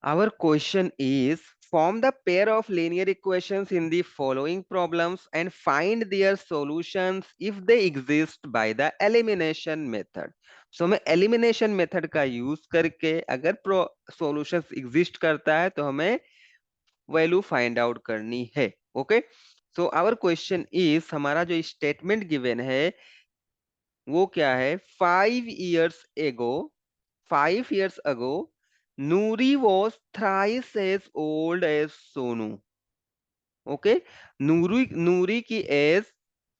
Our question is form the pair of linear equations in the following problems and find their solutions if they exist by the elimination method. So हमें elimination method का use करके अगर solutions exist करता है तो हमें value find out करनी है. Okay. So our question is हमारा जो statement given है वो क्या है 5 years ago Nuri was thrice as old as Sonu. Okay. Noori की एज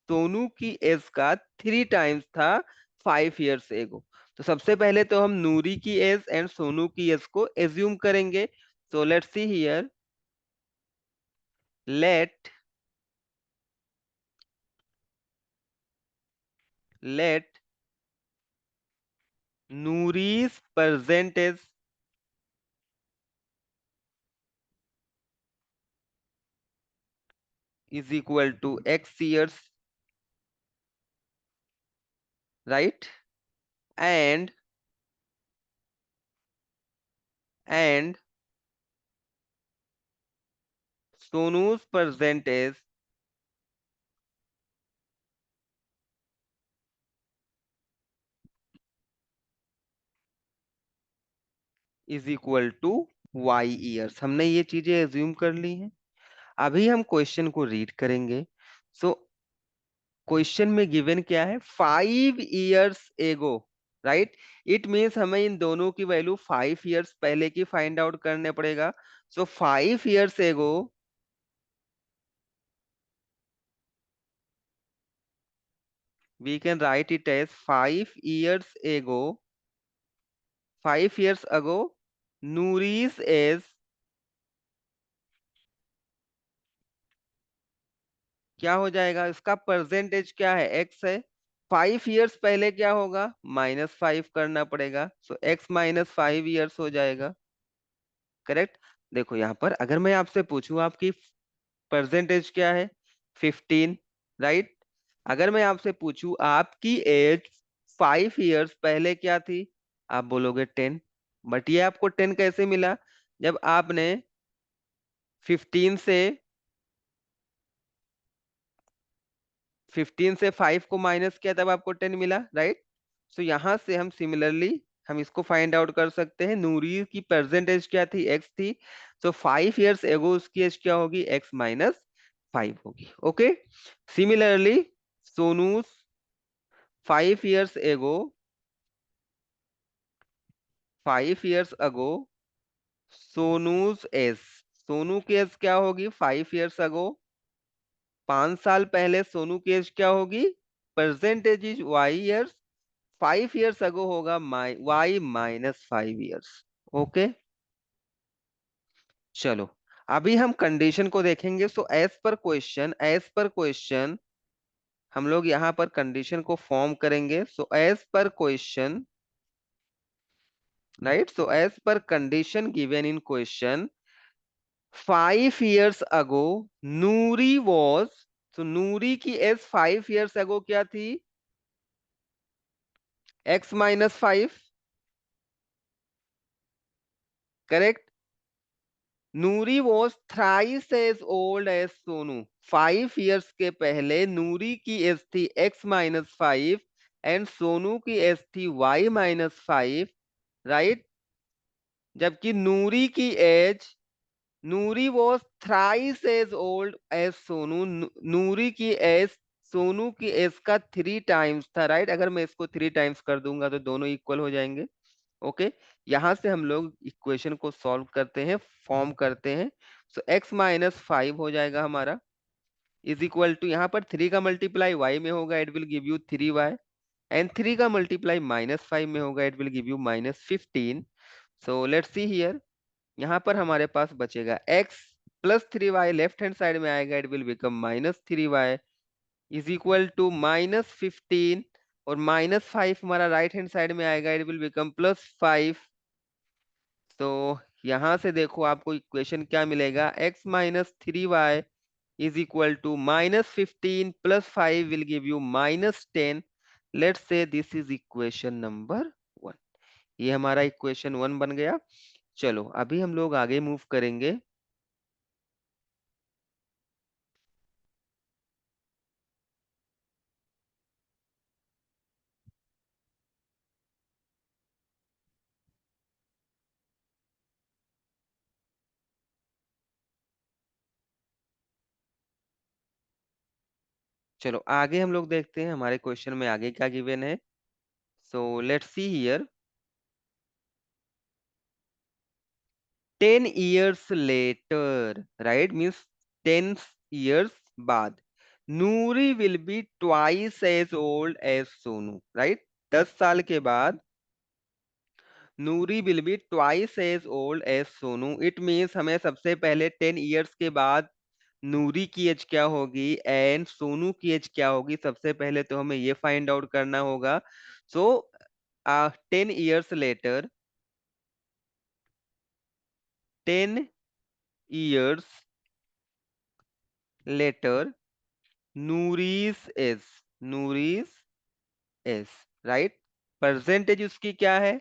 सोनू की एज का 3 टाइम्स था 5 years एगो. तो सबसे पहले तो हम नूरी की एज एंड सोनू की एज को एज्यूम करेंगे. So let's see here. Let let Noori's present age is equal to x years, right? And Sonu's present is equal to y years. हमने ये चीजें एज्यूम कर ली हैं. अभी हम क्वेश्चन को रीड करेंगे. सो क्वेश्चन में गिवन क्या है 5 years एगो, राइट. इट मीन्स हमें इन दोनों की वैल्यू 5 years पहले की फाइंड आउट करने पड़ेगा. सो 5 years एगो we can write it as 5 years ago. 5 years ago Nuri's age क्या हो जाएगा. इसका परसेंटेज क्या है एक्स है. 5 years पहले क्या होगा -5 करना पड़ेगा. सो एक्स -5 years हो जाएगा. करेक्ट. देखो यहाँ पर अगर मैं आपसे पूछूं आपकी परसेंटेज क्या है 15, राइट. अगर मैं आपसे पूछूं आपकी एज 5 years पहले क्या थी आप बोलोगे 10. बट ये आपको 10 कैसे मिला जब आपने 15 से 5 को माइनस किया तब आपको 10 मिला, राइट. सो यहां से हम सिमिलरली हम इसको फाइंड आउट कर सकते हैं. नूरी की परसेंटेज क्या थी एक्स थी. सो 5 years एगो उसकी एज क्या होगी x-5 होगी. ओके. सिमिलरली सोनू 5 years एगो 5 years अगो सोनूज एज सोनू की एज क्या होगी 5 years अगो. 5 साल पहले सोनू की एज क्या होगी percentage is y years. 5 years अगो होगा y-5 years. ओके. चलो अभी हम कंडीशन को देखेंगे. सो एज पर क्वेश्चन हम लोग यहाँ पर कंडीशन को फॉर्म करेंगे. So as per question, right. So as per condition given in question 5 years ago Noori was. तो नूरी की एज 5 years अगो क्या थी x-5. Correct. Noori was thrice as old as Sonu. 5 years के पहले नूरी की एज थी x-5 एंड सोनू की एज थी y-5, राइट. जबकि Noori was thrice as old as Sonu. Noori की एज सोनू की एज का 3 टाइम्स था, राइट. अगर मैं इसको 3 टाइम्स कर दूंगा तो दोनों इक्वल हो जाएंगे. ओके. यहां से हम लोग इक्वेशन को सॉल्व करते हैं, फॉर्म करते हैं. सो x-5 हो जाएगा हमारा इज इक्वल टू यहाँ पर 3 का मल्टीप्लाई y में होगा it will give you 3y and 3 का मल्टीप्लाई -5 में होगा it will give you -15. So let's see here. यहाँ पर हमारे पास बचेगा x plus 3y left hand side में आएगा it will become -3y is equal to -15 और -5 हमारा राइट हैंड साइड में आएगा इट विल बिकम +5. तो यहां से देखो आपको इक्वेशन क्या मिलेगा x-3y is equal to -15 +5 will give you -10. Let's say this is equation number 1. ये हमारा इक्वेशन 1 बन गया. चलो अभी हम लोग आगे मूव करेंगे। चलो आगे हम लोग देखते हैं हमारे क्वेश्चन में आगे क्या गिवन है। So let's see here. 10 years later, right, means 10 years बाद Noori will be twice as old as Sonu, right. 10 साल के बाद Noori will be twice as old as Sonu. It means हमें सबसे पहले 10 years के बाद नूरी की एज क्या होगी एंड सोनू की एज क्या होगी, सबसे पहले तो हमें ये फाइंड आउट करना होगा। So 10 years later, 10 years later, Noori's age, Noori's age, right. Percentage उसकी क्या है,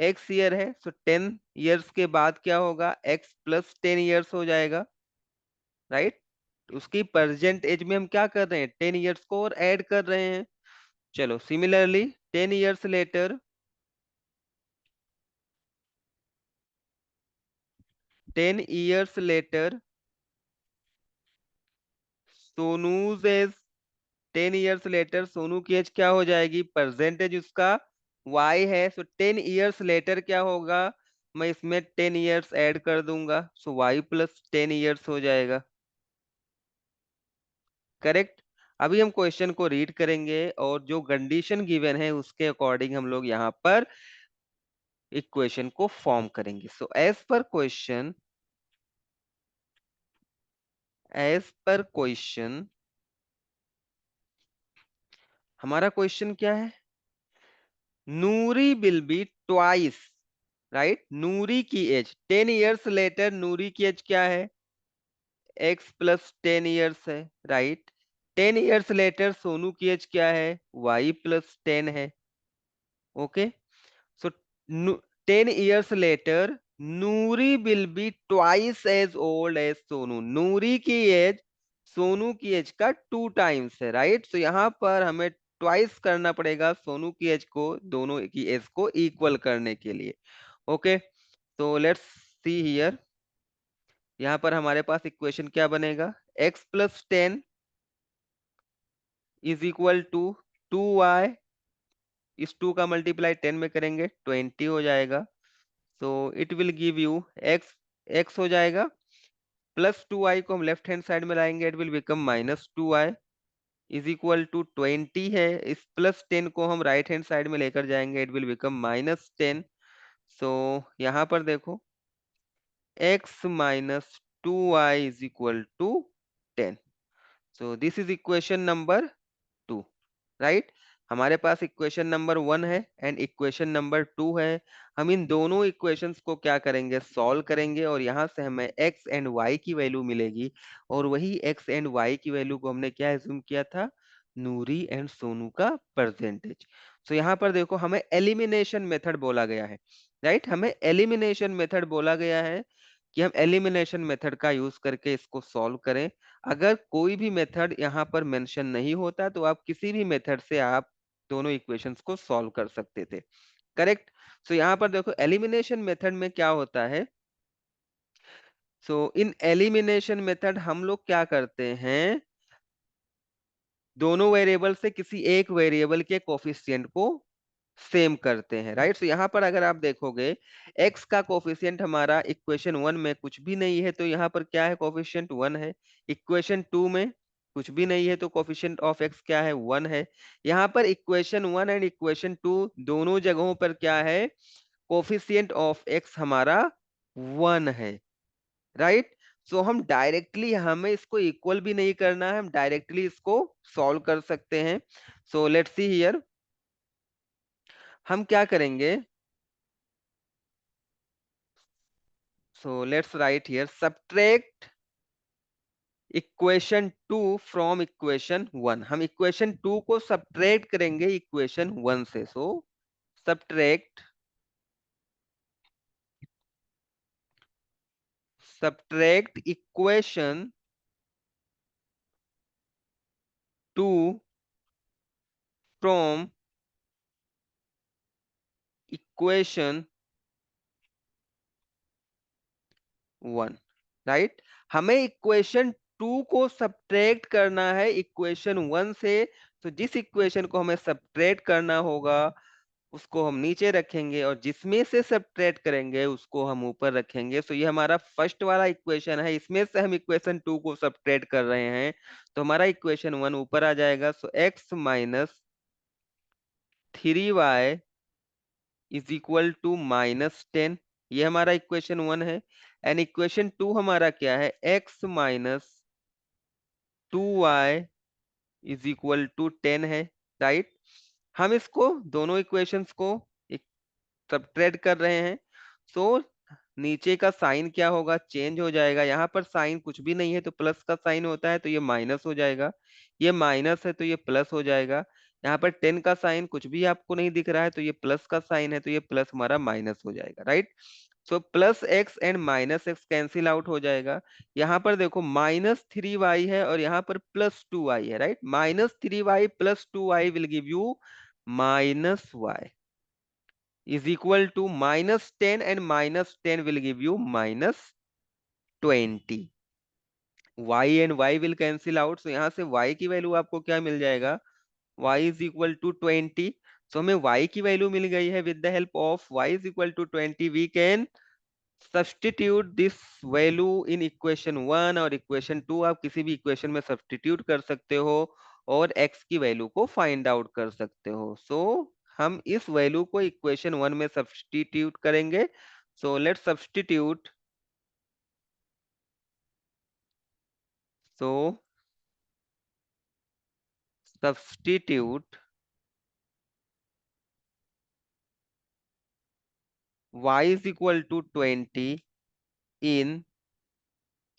एक्स ईयर है, सो 10 years के बाद क्या होगा, एक्स प्लस 10 years हो जाएगा, राइट। उसकी प्रेजेंट एज में हम क्या कर रहे हैं, 10 years को और ऐड कर रहे हैं। चलो similarly 10 years later, 10 years later, सोनूज as, 10 years later Sonu की एज क्या हो जाएगी, परसेंटेज उसका y है, सो 10 years later क्या होगा, मैं इसमें 10 years ऐड कर दूंगा, सो y प्लस 10 years हो जाएगा, करेक्ट। अभी हम क्वेश्चन को रीड करेंगे और जो कंडीशन गिवन है उसके अकॉर्डिंग हम लोग यहाँ पर इक्वेशन को फॉर्म करेंगे। सो एज पर क्वेश्चन हमारा क्वेश्चन क्या है, नूरी विल बी ट्वाइस, राइट। नूरी की एज 10 years later, नूरी की एज क्या है, एक्स प्लस 10 years है, राइट। 10 years later सोनू की एज क्या है, वाई प्लस 10 है, okay. So 10 years later, Noori will be twice as old as Sonu. Noori की एज सोनू की एज का 2 times है, राइट। सो यहाँ पर हमें ट्वाइस करना पड़ेगा सोनू की एज को, दोनों की एज को इक्वल करने के लिए, ओके। तो लेट्स सी हियर। यहाँ पर हमारे पास इक्वेशन क्या बनेगा, x plus 10 is equal to 2y, इस 2 का मल्टीप्लाई 10 में करेंगे 20 हो जाएगा। So it will give you x, x हो जाएगा, प्लस 2y को हम लेफ्ट हैंड साइड में लाएंगे, it will become -2y is equal to 20 है। इस प्लस 10 को हम राइट हैंड साइड में लेकर जाएंगे, इट विल बिकम -10। सो यहाँ पर देखो, x minus 2y is equal to 10। So this is equation number 2, right. हमारे पास इक्वेशन नंबर 1 है एंड इक्वेशन नंबर 2 है। हम इन दोनों इक्वेशंस को क्या करेंगे, सॉल्व करेंगे और यहाँ से हमें x एंड y की वैल्यू मिलेगी। और वही x एंड y की वैल्यू को हमने क्या एज्यूम किया था, नूरी एंड सोनू का परसेंटेज। सो यहाँ पर देखो हमें एलिमिनेशन मेथड बोला गया है, राइट। हमें एलिमिनेशन मेथड बोला गया है कि हम एलिमिनेशन मेथड का यूज करके इसको सॉल्व करें। अगर कोई भी मेथड यहाँ पर मेंशन नहीं होता तो आप किसी भी मेथड से आप दोनों इक्वेशंस को सॉल्व कर सकते थे, करेक्ट। सो यहाँ पर देखो एलिमिनेशन मेथड में क्या होता है, सो इन एलिमिनेशन मेथड हम लोग क्या करते हैं, दोनों वेरिएबल से किसी एक वेरिएबल के कोफिशिएंट को सेम करते हैं, राइट। तो यहाँ पर अगर आप देखोगे x का कोफिशिएंट हमारा इक्वेशन 1 में कुछ भी नहीं है, तो यहाँ पर क्या है, कोफिशिएंट 1 है। इक्वेशन 2 में कुछ भी नहीं है तो कोफिशिएंट ऑफ x क्या है, 1 है। यहाँ पर इक्वेशन 1 एंड इक्वेशन 2 दोनों जगहों पर क्या है, कोफिशिएंट ऑफ x हमारा 1 है, राइट। सो हम डायरेक्टली, हमें इसको इक्वल भी नहीं करना है, हम डायरेक्टली इसको सॉल्व कर सकते हैं। सो लेट्स सी हियर, हम क्या करेंगे, so let's right here, subtract equation 2 from equation 1। हम इक्वेशन 2 को सब्ट्रैक्ट करेंगे इक्वेशन 1 से। So subtract subtract equation 2 from equation 1, right. हमें इक्वेशन 2 को सब्ट्रैक्ट करना है इक्वेशन 1 से। तो जिस इक्वेशन को हमें सब्ट्रैक्ट करना होगा उसको हम नीचे रखेंगे, और जिसमें से सब्ट्रैक्ट करेंगे उसको हम ऊपर रखेंगे। तो ये हमारा फर्स्ट वाला इक्वेशन है, इसमें से हम इक्वेशन 2 को सब्ट्रैक्ट कर रहे हैं, तो हमारा इक्वेशन 1 ऊपर आ जाएगा। So x minus 3y is equal to -10, ये हमारा इक्वेशन 1 है। एंड इक्वेशन 2 हमारा क्या है, x minus 2y is equal to 10 है, राइट। हम इसको दोनों इक्वेशंस को सब्ट्रैक्ट कर रहे हैं। सो नीचे का साइन क्या होगा, चेंज हो जाएगा। यहाँ पर साइन कुछ भी नहीं है तो प्लस का साइन होता है, तो ये माइनस हो जाएगा। ये माइनस है तो ये प्लस हो जाएगा। यहाँ पर 10 का साइन कुछ भी आपको नहीं दिख रहा है, तो ये प्लस का साइन है, तो ये प्लस हमारा माइनस हो जाएगा, right. So plus x and minus x cancel out हो जाएगा। यहाँ पर देखो -3y है और यहाँ पर +2y है, right. -3y + 2y will give you -y is equal to -10, and -10 will give you -20. y and y will cancel out, so यहाँ से y की वैल्यू आपको क्या मिल जाएगा, y is equal to 20. so हमें y की वैल्यू मिल गई है। with the help of y is equal to 20 we can substitute this value in equation 1 और equation 2, आप किसी भी इक्वेशन में सब्स्टिट्यूट कर सकते हो और x की वैल्यू को फाइंड आउट कर सकते हो। सो हम इस वैल्यू को इक्वेशन 1 में सब्स्टिट्यूट करेंगे। So let's substitute. So substitute y is equal to 20 in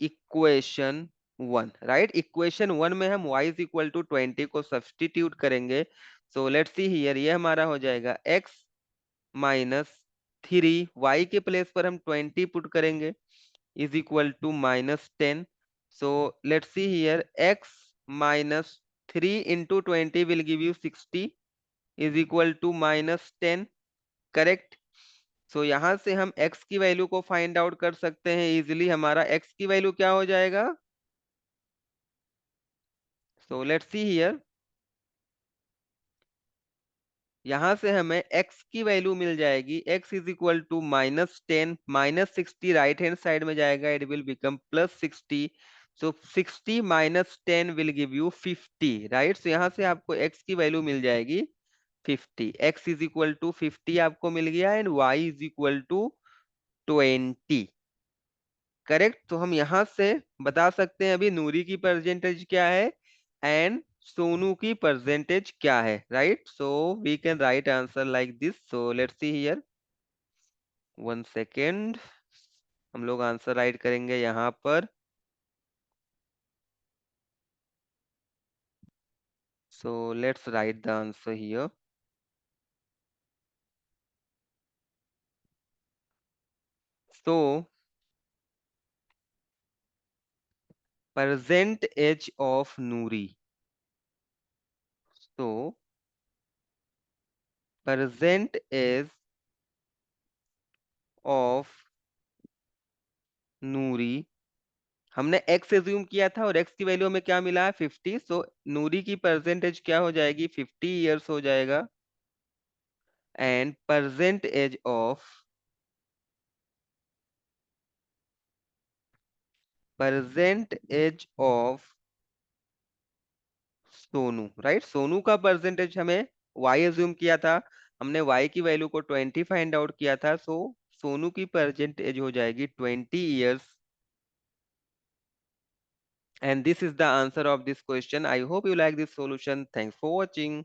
equation 1, right. Equation 1 में हम y इज इक्वल टू 20 को सब्स्टिट्यूट करेंगे। सो लेट्स सी हियर, ये हमारा हो जाएगा x -3, y के प्लेस पर हम 20 पुट करेंगे, is equal to -10। So let's see here, x -3 into 20 will give you 60 is equal to -10, correct. So यहाँ से हम x की वैल्यू को फाइंड आउट कर सकते हैं इजिली। हमारा x की वैल्यू क्या हो जाएगा, सो लेट्स सी हियर, यहां से हमें x की वैल्यू मिल जाएगी, x is equal to -10, -60 right hand side में जाएगा, it will become +60। So 60 -10 will give you 50, right. So यहाँ से आपको x की वैल्यू मिल जाएगी 50। x इज इक्वल टू 50 आपको मिल गया, and y is equal to 20, correct. तो हम यहाँ से बता सकते हैं अभी नूरी की परसेंटेज क्या है एंड सोनू की परसेंटेज क्या है, right. So we can write answer like this. So let's see here, 1 second, हम लोग आंसर राइट करेंगे यहाँ पर। So let's write the answer here. So percentage of Noori, so percentage of Noori, हमने x एज्यूम किया था और x की वैल्यू हमें क्या मिला है, 50। सो नूरी की परसेंटेज क्या हो जाएगी, 50 इयर्स हो जाएगा। And percentage of Sonu, right. Sonu का परसेंटेज हमें y एज्यूम किया था, हमने y की वैल्यू को 20 फाइंड आउट किया था। सो सोनू की परसेंटेज हो जाएगी 20 years. And this is the answer of this question. I hope you like this solution. Thanks for watching.